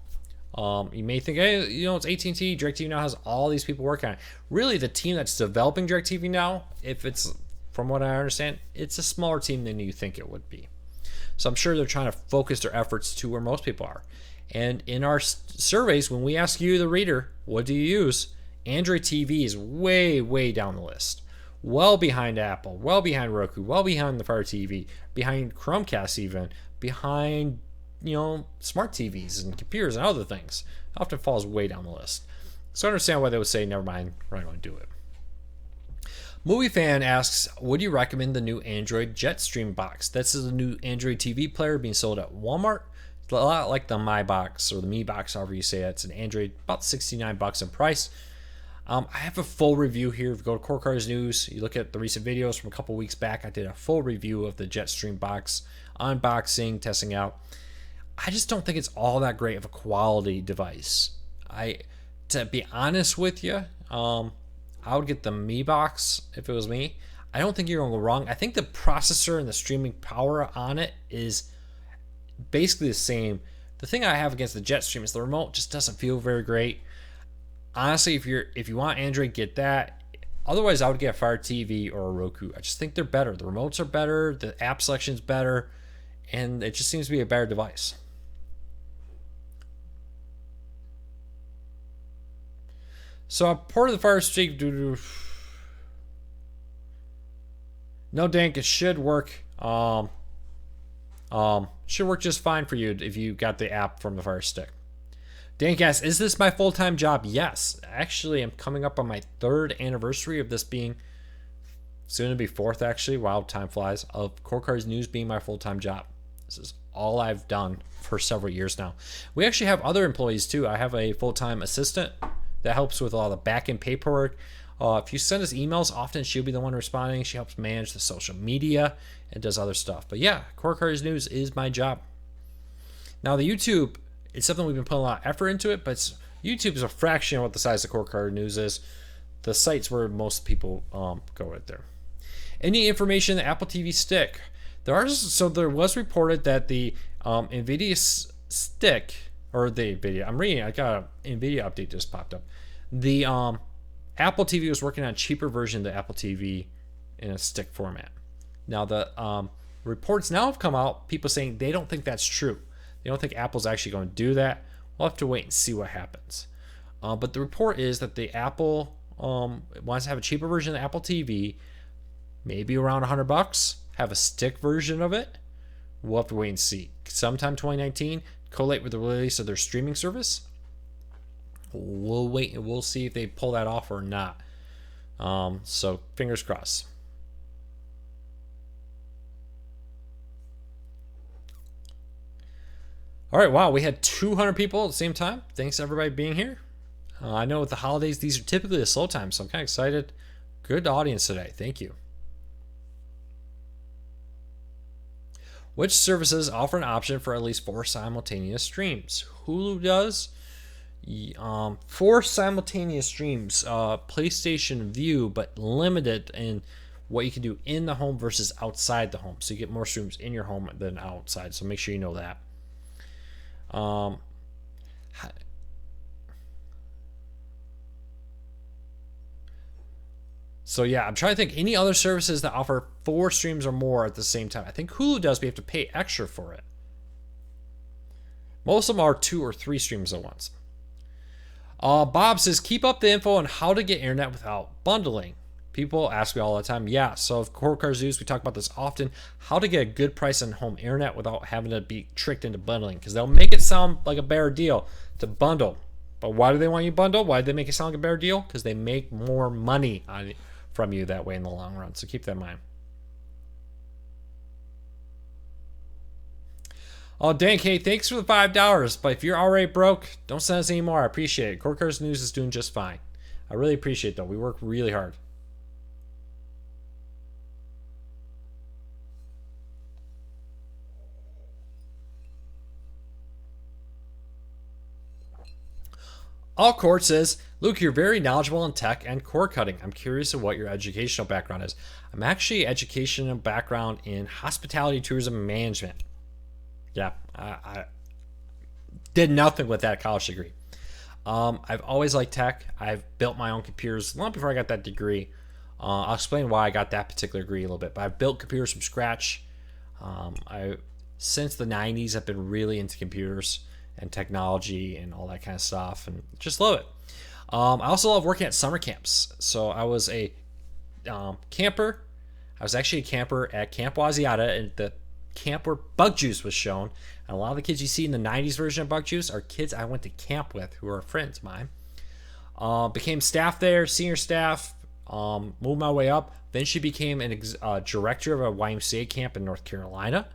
You may think, hey, it's AT&T. DirecTV Now has all these people working on it. Really, the team that's developing DirecTV Now, if it's, from what I understand, it's a smaller team than you think it would be. So I'm sure they're trying to focus their efforts to where most people are. And in our surveys, when we ask you, the reader, what do you use? Android TV is way, way down the list. Well behind Apple, well behind Roku, well behind the Fire TV, behind Chromecast even, behind, smart TVs and computers and other things. It often falls way down the list. So I understand why they would say, never mind, we're not going to do it. Movie Fan asks, would you recommend the new Android Jetstream box? This is a new Android TV player being sold at Walmart. It's a lot like the My Box or the Me Box, however you say it. It's an Android, about $69 in price. I have a full review here. If you go to Core Cars News, you look at the recent videos from a couple weeks back, I did a full review of the Jetstream box, unboxing, testing out. I just don't think it's all that great of a quality device. To be honest with you, I would get the Me Box if it was me. I don't think you're going to go wrong. I think the processor and the streaming power on it is basically the same. The thing I have against the Jetstream is the remote just doesn't feel very great. Honestly, if you want Android, get that. Otherwise, I would get a Fire TV or a Roku. I just think they're better. The remotes are better, the app selection is better, and it just seems to be a better device. So I ported the Fire Stick. No, Dank, it should work. Should work just fine for you if you got the app from the Fire Stick. Dank asks, is this my full-time job? Yes. Actually, I'm coming up on my 3rd anniversary of this being, soon to be 4th actually, wow, time flies, of Core Cars News being my full-time job. This is all I've done for several years now. We actually have other employees too. I have a full-time assistant that helps with all the back-end paperwork. If you send us emails, often she'll be the one responding. She helps manage the social media and does other stuff. But yeah, Core Cars News is my job. Now the YouTube, it's something we've been putting a lot of effort into it, but YouTube is a fraction of what the size of Core Cars News is. The site's where most people go right there. Any information, the Apple TV stick. There was reported that the NVIDIA stick, or the NVIDIA, I got an NVIDIA update just popped up. The Apple TV was working on a cheaper version of the Apple TV in a stick format. Now the reports now have come out, people saying they don't think that's true. They don't think Apple's actually going to do that. We'll have to wait and see what happens. But the report is that the Apple wants to have a cheaper version of the Apple TV, maybe around $100, have a stick version of it. We'll have to wait and see. Sometime 2019, collate with the release of their streaming service. We'll wait and we'll see if they pull that off or not. So fingers crossed. All right, wow, we had 200 people at the same time. Thanks everybody being here. I know with the holidays, these are typically a slow time, so I'm kind of excited. Good audience today. Thank you. Which services offer an option for at least 4 simultaneous streams? Hulu does. 4 simultaneous streams. PlayStation Vue, but limited in what you can do in the home versus outside the home. So you get more streams in your home than outside. So make sure you know that. So yeah, I'm trying to think any other services that offer 4 streams or more at the same time. I think Hulu does, but you have to pay extra for it. Most of them are 2 or 3 streams at once. Bob says, keep up the info on how to get internet without bundling. People ask me all the time. Yeah, so of Core Cars News, we talk about this often. How to get a good price on home internet without having to be tricked into bundling. Because they'll make it sound like a better deal to bundle. But why do they want you to bundle? Why do they make it sound like a better deal? Because they make more money from you that way in the long run. So keep that in mind. Oh, Dank, hey, thanks for the $5. But if you're already broke, don't send us any more. I appreciate it. Core Cars News is doing just fine. I really appreciate it, though. We work really hard. All Court says, Luke, you're very knowledgeable in tech and cord cutting. I'm curious of what your educational background is. I'm actually educational background in hospitality, tourism, management. Yeah, I did nothing with that college degree. I've always liked tech. I've built my own computers long before I got that degree. I'll explain why I got that particular degree a little bit. But I've built computers from scratch. Since the 90s, I've been really into computers. and technology and all that kind of stuff, and just love it. I also love working at summer camps. So I was a camper. I was actually a camper at Camp Wasiata, and the camp where Bug Juice was shown. And a lot of the kids you see in the 90s version of Bug Juice are kids I went to camp with who are friends of mine. Became staff there, senior staff, moved my way up. Then she became an director of a YMCA camp in North Carolina,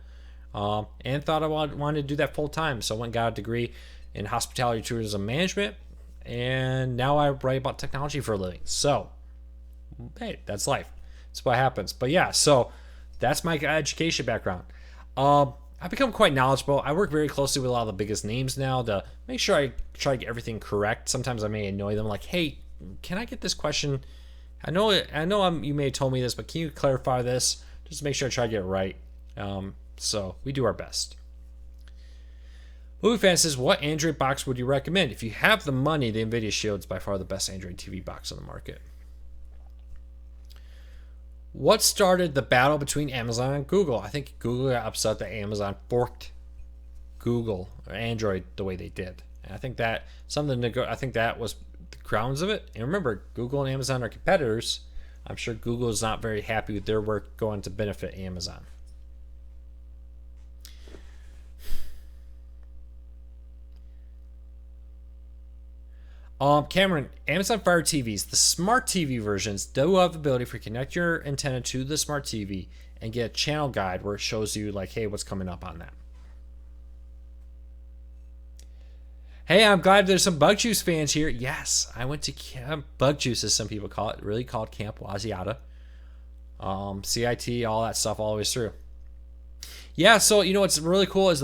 and thought I wanted to do that full time. So I went and got a degree in hospitality tourism management, and now I write about technology for a living. So, hey, that's life. That's what happens. But yeah, so that's my education background. I've become quite knowledgeable. I work very closely with a lot of the biggest names now to make sure I try to get everything correct. Sometimes I may annoy them, like, "Hey, can I get this question? I know you may have told me this, but can you clarify this? Just to make sure I try to get it right." So we do our best. Movie Fan says, "What Android box would you recommend? If you have the money, the NVIDIA Shield is by far the best Android TV box on the market." What started the battle between Amazon and Google? I think Google got upset that Amazon forked Google or Android the way they did. And I think that I think that was the grounds of it. And remember, Google and Amazon are competitors. I'm sure Google is not very happy with their work going to benefit Amazon. Cameron, Amazon Fire TVs, the smart TV versions do have the ability for you to connect your antenna to the smart TV and get a channel guide where it shows you, like, hey, what's coming up on that. Hey, I'm glad there's some Bug Juice fans here. Yes, I went to Camp Bug Juice, as some people call it, really called Camp Wasiata. CIT, all that stuff all the way through. Yeah, so you know what's really cool is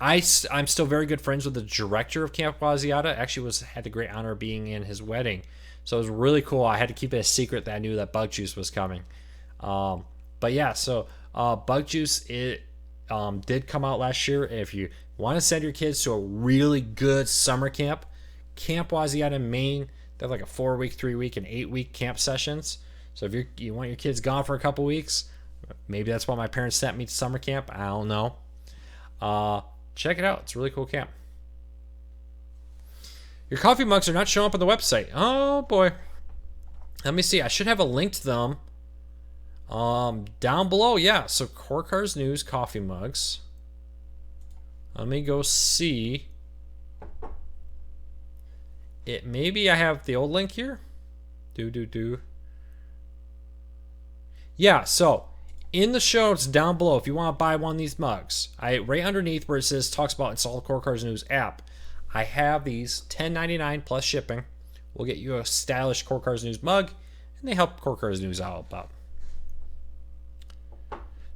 I'm still very good friends with the director of Camp Wasiata. Actually, had the great honor of being in his wedding, so it was really cool. I had to keep it a secret that I knew that Bug Juice was coming. But yeah, so Bug Juice did come out last year. If you want to send your kids to a really good summer camp, Camp Wasiata in Maine, they have like a 4-week, 3-week, and 8-week camp sessions. So if you want your kids gone for a couple weeks, maybe that's why my parents sent me to summer camp. I don't know. Check it out. It's a really cool camp. Your coffee mugs are not showing up on the website. Oh, boy. Let me see. I should have a link to them down below. Yeah, so Core Cars News coffee mugs. Let me go see. Maybe I have the old link here. Yeah, so in the show notes down below, if you want to buy one of these mugs, right underneath where it says talks about install the Core Cars News app, I have these $10.99 plus shipping. We'll get you a stylish Core Cars News mug, and they help Core Cars News out about.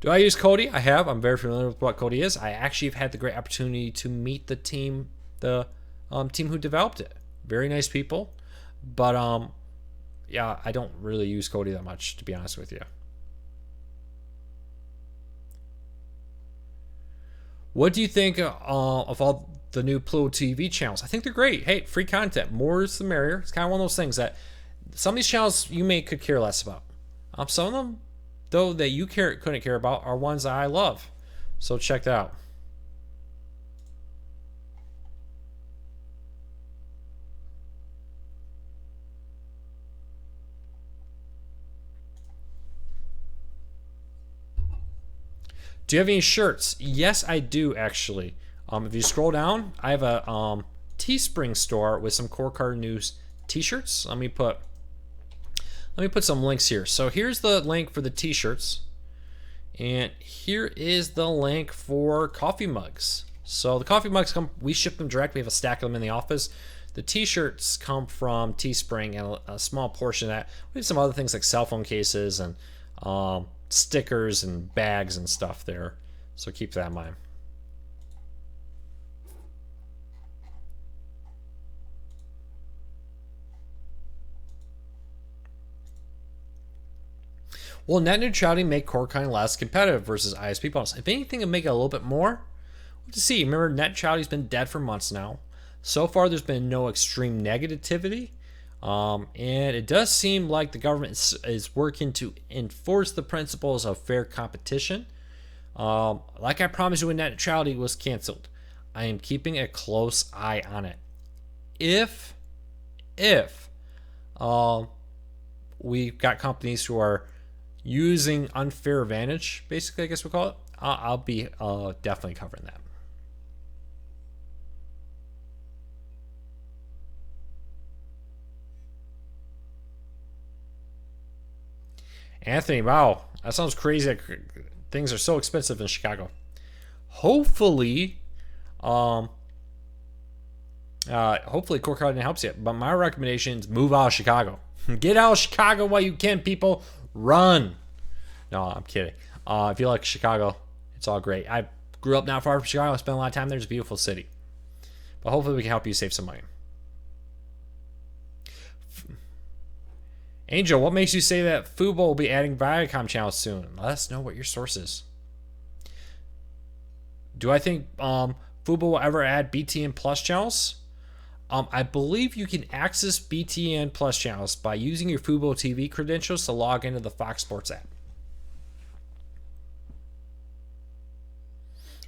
Do I use Kodi? I have. I'm very familiar with what Kodi is. I actually have had the great opportunity to meet the team who developed it. Very nice people, but yeah, I don't really use Kodi that much, to be honest with you. What do you think of all the new Pluto TV channels? I think they're great. Hey, free content. More is the merrier. It's kind of one of those things that some of these channels you could care less about. Some of them, though, that you couldn't care about are ones that I love. So check that out. Do you have any shirts? Yes, I do, actually. If you scroll down, I have a Teespring store with some Core Car News t-shirts. Let me put some links here. So here's the link for the t-shirts, and here is the link for coffee mugs. So the coffee mugs we ship them direct. We have a stack of them in the office. The t-shirts come from Teespring, and a small portion of that. We have some other things like cell phone cases and stickers and bags and stuff there, so keep that in mind. Will net neutrality make Corekind less competitive versus ISP bundles? If anything, it'll make it a little bit more. We'll have to see. Remember, net neutrality's been dead for months now. So far, there's been no extreme negativity. And it does seem like the government is working to enforce the principles of fair competition. Like I promised you when net neutrality was canceled, I am keeping a close eye on it. If we've got companies who are using unfair advantage, basically, I guess we'll call it, I'll be definitely covering that. Anthony, wow, that sounds crazy. Things are so expensive in Chicago. Hopefully, hopefully Core Carding helps you. But my recommendation is move out of Chicago. Get out of Chicago while you can, people. Run. No, I'm kidding. If you like Chicago, it's all great. I grew up not far from Chicago. I spent a lot of time there. It's a beautiful city. But hopefully we can help you save some money. Angel, what makes you say that Fubo will be adding Viacom channels soon? Let us know what your source is. Do I think Fubo will ever add BTN Plus channels? I believe you can access BTN Plus channels by using your Fubo TV credentials to log into the Fox Sports app.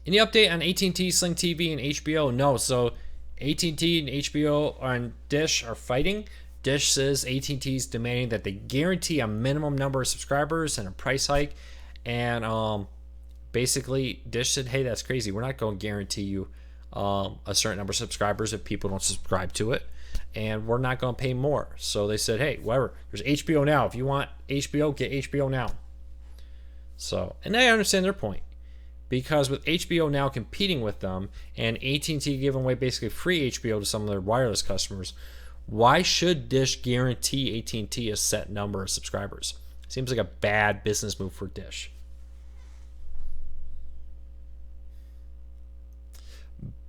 Any update on AT&T, Sling TV, and HBO? No. So AT&T and HBO on Dish are fighting. Dish says AT&T is demanding that they guarantee a minimum number of subscribers and a price hike. And basically, Dish said, hey, that's crazy. We're not going to guarantee you a certain number of subscribers if people don't subscribe to it. And we're not going to pay more. So they said, hey, whatever. There's HBO Now. If you want HBO, get HBO Now. So, and I understand their point. Because with HBO Now competing with them and AT&T giving away basically free HBO to some of their wireless customers, why should Dish guarantee AT&T a set number of subscribers? Seems like a bad business move for Dish.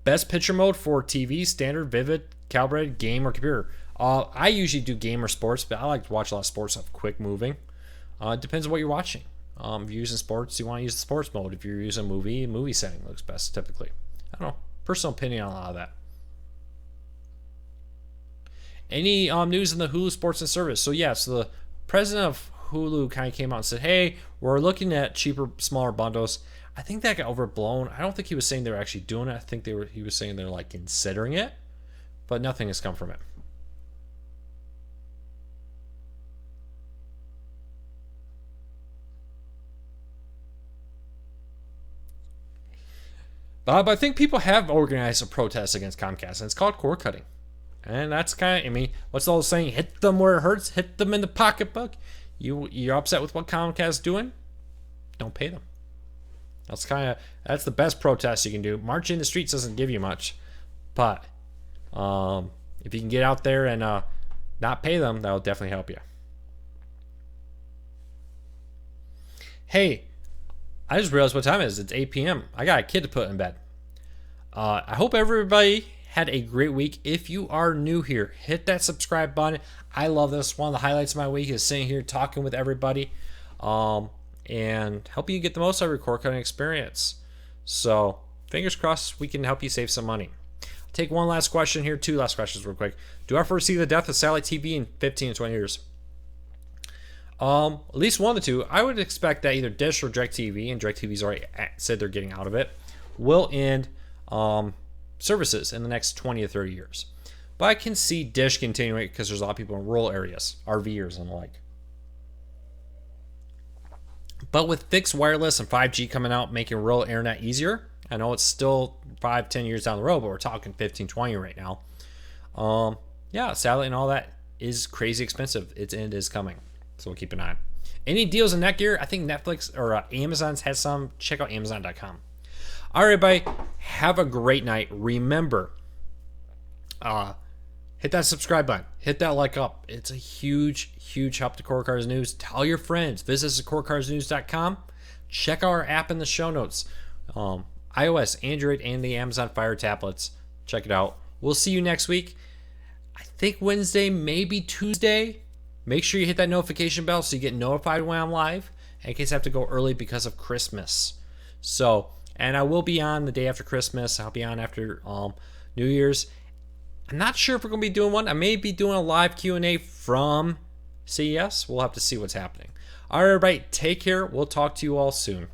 Best picture mode for TV, standard, vivid, calibrated, game, or computer. I usually do game or sports, but I like to watch a lot of sports stuff, quick moving. It depends on what you're watching. If you're using sports, you want to use the sports mode. If you're using movie setting looks best typically. I don't know. Personal opinion on a lot of that. Any news in the Hulu Sports and Service? So the president of Hulu kind of came out and said, hey, we're looking at cheaper, smaller bundles. I think that got overblown. I don't think he was saying they were actually doing it. I think he was saying they're like considering it, but nothing has come from it. But I think people have organized a protest against Comcast, and it's called cord cutting. And that's kind of, what's the old saying? Hit them where it hurts, hit them in the pocketbook. You're upset with what Comcast is doing? Don't pay them. That's the best protest you can do. Marching in the streets doesn't give you much. But if you can get out there and not pay them, that'll definitely help you. Hey, I just realized what time it is. It's 8 p.m. I got a kid to put in bed. I hope everybody had a great week. If you are new here, hit that subscribe button. I love this. One of the highlights of my week is sitting here talking with everybody and helping you get the most out of your cord cutting experience. So fingers crossed we can help you save some money. I'll take one last question here, two last questions real quick. Do I foresee the death of satellite TV in 15 to 20 years? At least one of the two. I would expect that either Dish or DirecTV, and DirecTV's already said they're getting out of it, will end services in the next 20 to 30 years. But I can see Dish continuing because there's a lot of people in rural areas, RVers and the like. But with fixed wireless and 5G coming out, making rural internet easier, I know it's still 5-10 years down the road, but we're talking 15-20 right now. Satellite and all that is crazy expensive. Its end is coming. So we'll keep an eye on. Any deals in Netgear? I think Netflix or Amazon's has some. Check out Amazon.com. All right, everybody. Have a great night. Remember, hit that subscribe button. Hit that like up. It's a huge, huge help to Core Cars News. Tell your friends. Visit us at CoreCarsNews.com. Check out our app in the show notes. iOS, Android, and the Amazon Fire tablets. Check it out. We'll see you next week. I think Wednesday, maybe Tuesday. Make sure you hit that notification bell so you get notified when I'm live, in case I have to go early because of Christmas. So, and I will be on the day after Christmas. I'll be on after New Year's. I'm not sure if we're going to be doing one. I may be doing a live Q&A from CES. We'll have to see what's happening. All right, everybody, take care. We'll talk to you all soon.